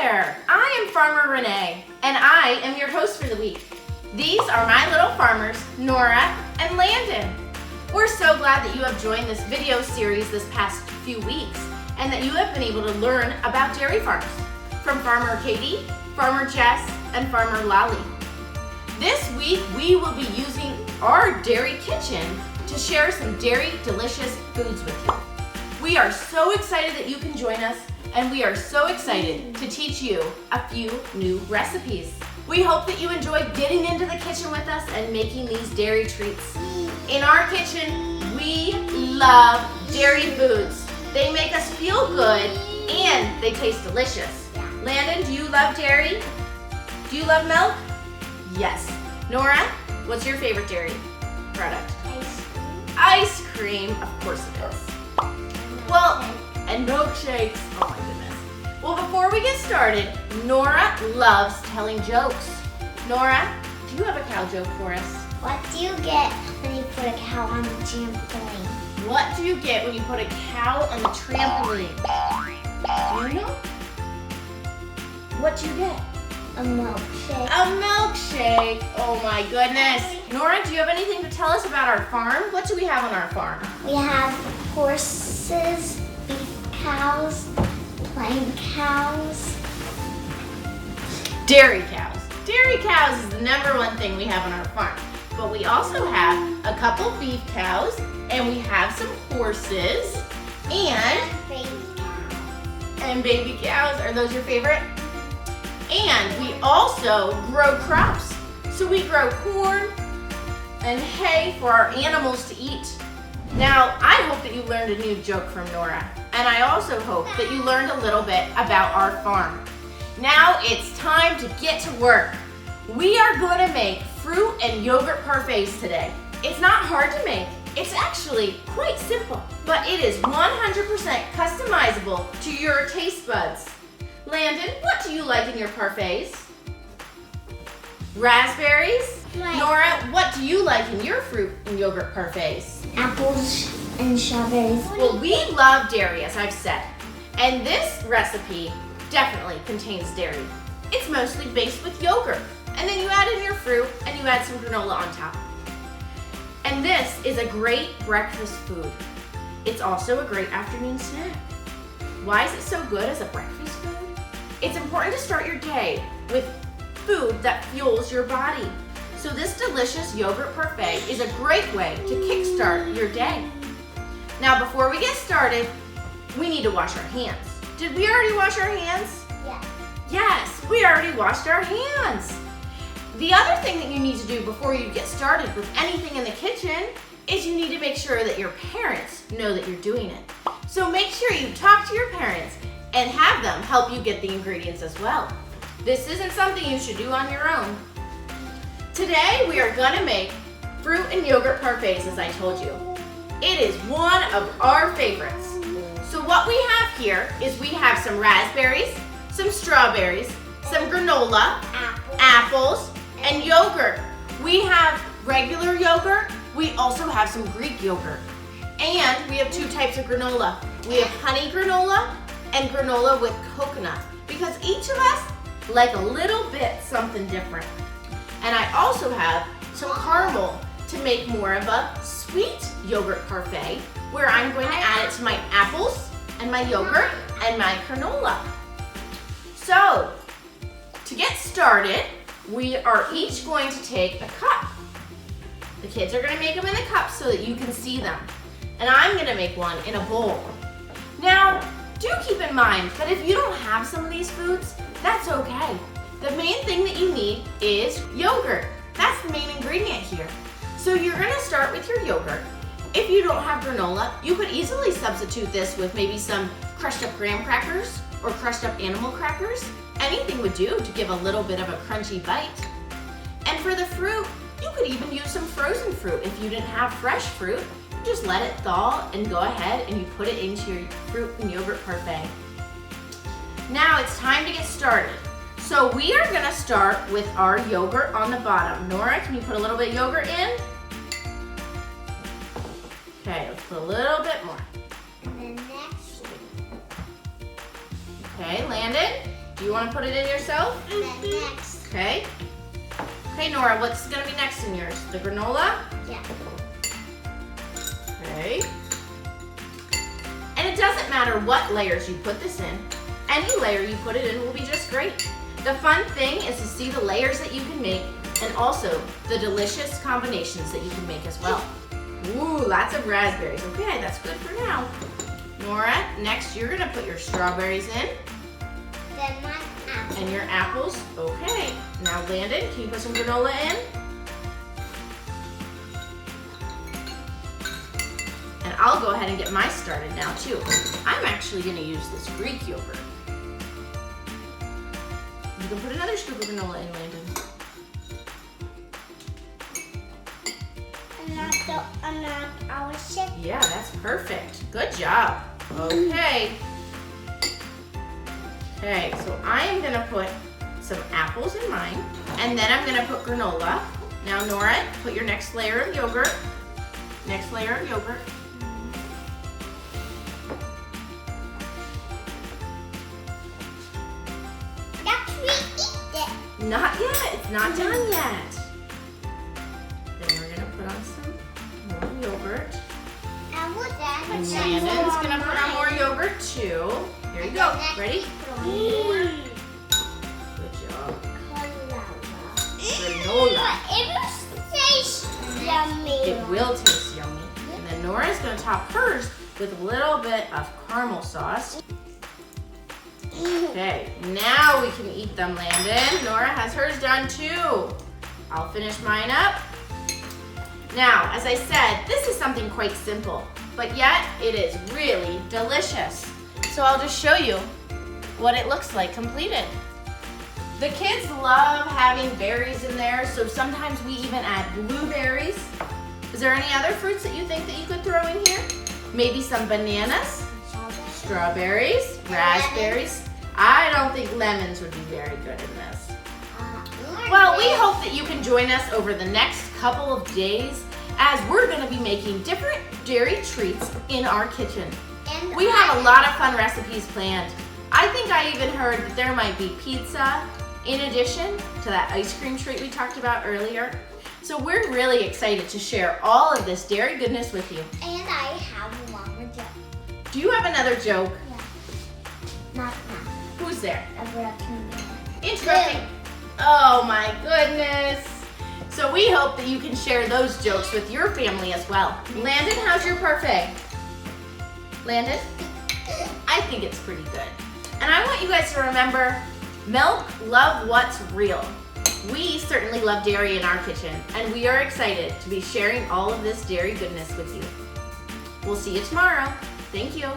there! I am Farmer Renee, and I am your host for the week. These are my little farmers, Nora and Landon. We're so glad that you have joined this video series this past few weeks, and that you have been able to learn about dairy farms from Farmer Katie, Farmer Jess, and Farmer Lolly. This week, we will be using our dairy kitchen to share some dairy delicious foods with you. We are so excited that you can join us, and we are so excited to teach you a few new recipes. We hope that you enjoy getting into the kitchen with us and making these dairy treats. In our kitchen, we love dairy foods. They make us feel good and they taste delicious. Landon, do you love dairy? Do you love milk? Yes. Nora, what's your favorite dairy product? Ice cream. Ice cream, of course it is. Well, and milkshakes. Oh my goodness. Well, before we get started, Nora loves telling jokes. Nora, do you have a cow joke for us? What do you get when you put a cow on the trampoline? What do you get when you put a cow on the trampoline? Do you know? What do you get? A milkshake. A milkshake. Oh my goodness. Nora, do you have anything to tell us about our farm? What do we have on our farm? We have horses, beef cows, plain cows. Dairy cows. Dairy cows is the #1 thing we have on our farm. But we also have a couple beef cows, and we have some horses, and baby cows. Are those your favorite? And we also grow crops. So we grow corn and hay for our animals to eat. Now, I hope that you learned a new joke from Nora. And I also hope that you learned a little bit about our farm. Now it's time to get to work. We are going to make fruit and yogurt parfaits today. It's not hard to make. It's actually quite simple, but it is 100% customizable to your taste buds. Landon, what do you like in your parfaits? Raspberries? Right. Nora, what do you like in your fruit and yogurt parfaits? Apples and strawberries. Well, we love dairy, as I've said, and this recipe definitely contains dairy. It's mostly based with yogurt, and then you add in your fruit and you add some granola on top. And this is a great breakfast food. It's also a great afternoon snack. Why is it so good as a breakfast food? It's important to start your day with food that fuels your body. So this delicious yogurt parfait is a great way to kickstart your day. Now, before we get started, we need to wash our hands. Did we already wash our hands? Yeah. Yes, we already washed our hands. The other thing that you need to do before you get started with anything in the kitchen is you need to make sure that your parents know that you're doing it. So make sure you talk to your parents and have them help you get the ingredients as well. This isn't something you should do on your own. Today we are gonna make fruit and yogurt parfaits, as I told you. It is one of our favorites. So what we have here is we have some raspberries, some strawberries, some granola, apples, and yogurt. We have regular yogurt. We also have some Greek yogurt. And we have 2 types of granola. We have honey granola and granola with coconut, because each of us like a little bit something different. And I also have some caramel to make more of a sweet yogurt parfait, where I'm going to add it to my apples and my yogurt and my granola. So, to get started, we are each going to take a cup. The kids are going to make them in a cup so that you can see them. And I'm going to make one in a bowl. Now, do keep in mind that if you don't have some of these foods, that's okay. The main thing that you need is yogurt. That's the main ingredient here. So you're going to start with your yogurt. If you don't have granola, you could easily substitute this with maybe some crushed up graham crackers or crushed up animal crackers. Anything would do to give a little bit of a crunchy bite. And for the fruit, you could even use some frozen fruit. If you didn't have fresh fruit, just let it thaw and go ahead and you put it into your fruit and yogurt parfait. Now it's time to get started. So we are gonna start with our yogurt on the bottom. Nora, can you put a little bit of yogurt in? Okay, let's put a little bit more. And then next. Okay, Landon, Do you want to put it in yourself? Then next. Okay. Okay, Nora, what's going to be next in yours? The granola? Yeah. Okay. And it doesn't matter what layers you put this in. Any layer you put it in will be just great. The fun thing is to see the layers that you can make and also the delicious combinations that you can make as well. Ooh, lots of raspberries. Okay, that's good for now. Nora, next you're gonna put your strawberries in. Then my apple. And your apples. Okay. Now Landon, can you put some granola in? And I'll go ahead and get mine started now too. I'm actually gonna use this Greek yogurt. You can put another scoop of granola in, Landon. And not our ship. Yeah, that's perfect. Good job. Okay. Okay, so I am gonna put some apples in mine, and then I'm gonna put granola. Now, Nora, put your next layer of yogurt. Next layer of yogurt. After we eat it. Not yet. It's not done yet. Then we're gonna put on some more yogurt. And we'll then And put some Landon's more gonna put on more yogurt too. Here you go. Ready? Good job. Granola. It will taste yummy. It will taste yummy. And then Nora's gonna top hers with a little bit of caramel sauce. Okay, now we can eat them, Landon. Nora has hers done too. I'll finish mine up. Now, as I said, this is something quite simple, but yet it is really delicious. So I'll just show you what it looks like completed. The kids love having berries in there, so sometimes we even add blueberries. Is there any other fruits that you think that you could throw in here? Maybe some bananas, strawberries, raspberries. I don't think lemons would be very good in this. Well, we hope that you can join us over the next couple of days as we're going to be making different dairy treats in our kitchen. We have a lot of fun recipes planned. I think I even heard that there might be pizza in addition to that ice cream treat we talked about earlier. So we're really excited to share all of this dairy goodness with you. And I have one more joke. Do you have another joke? Not Who's there? a raccoon. Interrupting. Oh my goodness. So we hope that you can share those jokes with your family as well. Landon, how's your parfait? Landon? I think it's pretty good. And I want you guys to remember, milk, love what's real. We certainly love dairy in our kitchen, and we are excited to be sharing all of this dairy goodness with you. We'll see you tomorrow. Thank you.